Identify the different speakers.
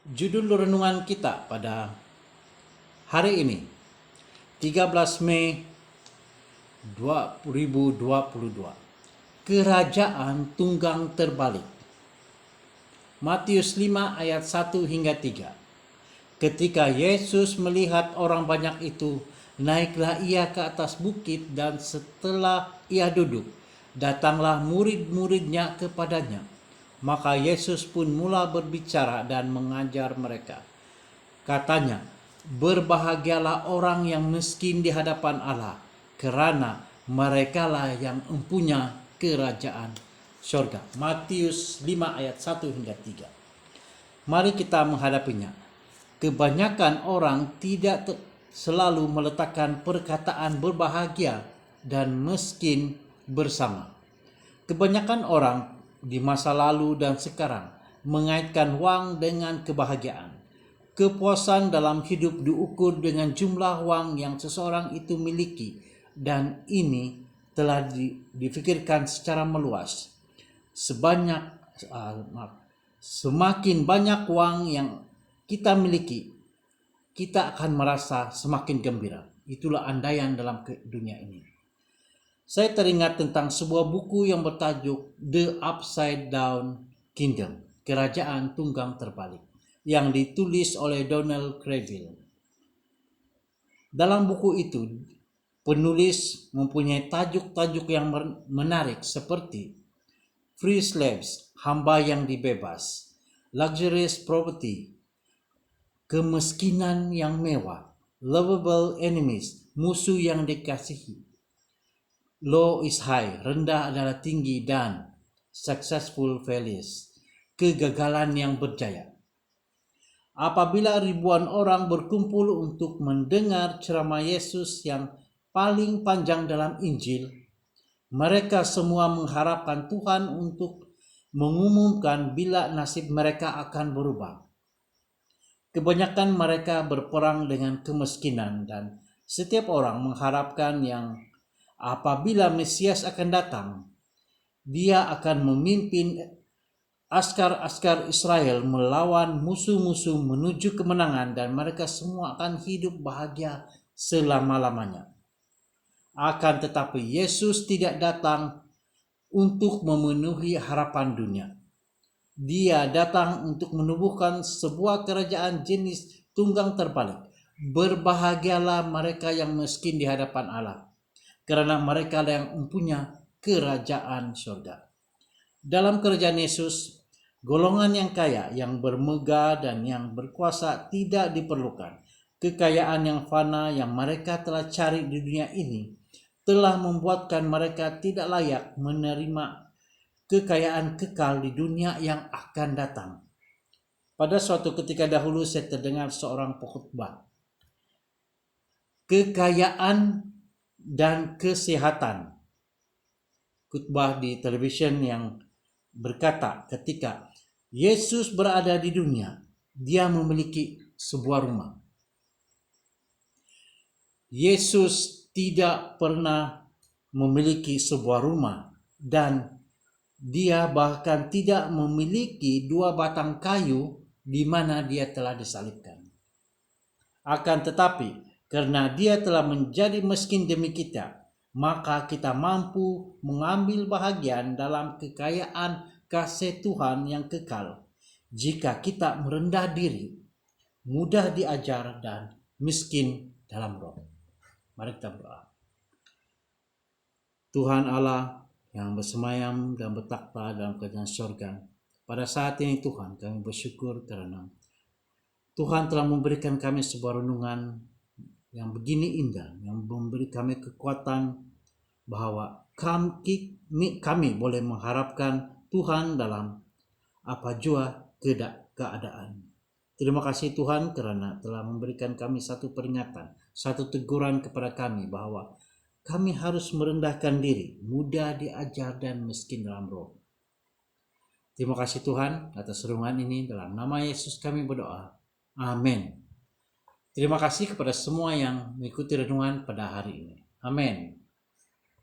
Speaker 1: Judul renungan kita pada hari ini 13 Mei 2022. Kerajaan tunggang terbalik. Matius 5 ayat 1 hingga 3. Ketika Yesus melihat orang banyak itu, naiklah ia ke atas bukit, dan setelah ia duduk, datanglah murid-muridnya kepadanya. Maka Yesus pun mula berbicara dan mengajar mereka. Katanya, "Berbahagialah orang yang miskin di hadapan Allah, kerana merekalah yang mempunyai kerajaan surga." Matius 5 ayat 1 hingga 3. Mari kita menghadapinya. Kebanyakan orang tidak selalu meletakkan perkataan berbahagia dan miskin bersama. Kebanyakan orang di masa lalu dan sekarang mengaitkan wang dengan kebahagiaan. Kepuasan dalam hidup diukur dengan jumlah wang yang seseorang itu miliki, dan ini telah difikirkan secara meluas. Semakin banyak wang yang kita miliki, kita akan merasa semakin gembira. Itulah andaian dalam dunia ini. Saya teringat tentang sebuah buku yang bertajuk The Upside Down Kingdom, Kerajaan Tunggang Terbalik, yang ditulis oleh Donald Cravel. Dalam buku itu, penulis mempunyai tajuk-tajuk yang menarik seperti Free Slaves, hamba yang dibebas; Luxurious Property, kemiskinan yang mewah; Lovable Enemies, musuh yang dikasihi; Low is high, rendah adalah tinggi; dan Successful Failures, kegagalan yang berjaya. Apabila ribuan orang berkumpul untuk mendengar ceramah Yesus yang paling panjang dalam Injil, mereka semua mengharapkan Tuhan untuk mengumumkan bila nasib mereka akan berubah. Kebanyakan mereka berperang dengan kemiskinan, dan setiap orang mengharapkan yang apabila Mesias akan datang, dia akan memimpin askar-askar Israel melawan musuh-musuh menuju kemenangan, dan mereka semua akan hidup bahagia selama-lamanya. Akan tetapi Yesus tidak datang untuk memenuhi harapan dunia. Dia datang untuk menubuhkan sebuah kerajaan jenis tunggang terbalik. Berbahagialah mereka yang miskin di hadapan Allah, kerana mereka yang mempunyai kerajaan surga. Dalam kerajaan Yesus, golongan yang kaya, yang bermegah, dan yang berkuasa tidak diperlukan. Kekayaan yang fana yang mereka telah cari di dunia ini telah membuatkan mereka tidak layak menerima kekayaan kekal di dunia yang akan datang. Pada suatu ketika dahulu saya terdengar seorang pengkhotbah. Kekayaan dan kesehatan. Khotbah di televisyen yang berkata, ketika Yesus berada di dunia, dia memiliki sebuah rumah. Yesus tidak pernah memiliki sebuah rumah, dan dia bahkan tidak memiliki 2 batang kayu di mana dia telah disalibkan. Akan tetapi, karena dia telah menjadi miskin demi kita, maka kita mampu mengambil bahagian dalam kekayaan kasih Tuhan yang kekal jika kita merendah diri, mudah diajar, dan miskin dalam roh. Mari kita berdoa. Tuhan Allah yang bersemayam dan bertakhta dalam kerajaan surga, pada saat ini Tuhan, kami bersyukur kerana Tuhan telah memberikan kami sebuah renungan yang begini indah, yang memberi kami kekuatan bahwa kami boleh mengharapkan Tuhan dalam apa jua keadaan. Terima kasih Tuhan kerana telah memberikan kami satu peringatan, satu teguran kepada kami bahwa kami harus merendahkan diri, mudah diajar, dan miskin dalam roh. Terima kasih Tuhan atas renungan ini, dalam nama Yesus kami berdoa. Amin. Terima kasih kepada semua yang mengikuti renungan pada hari ini. Amin.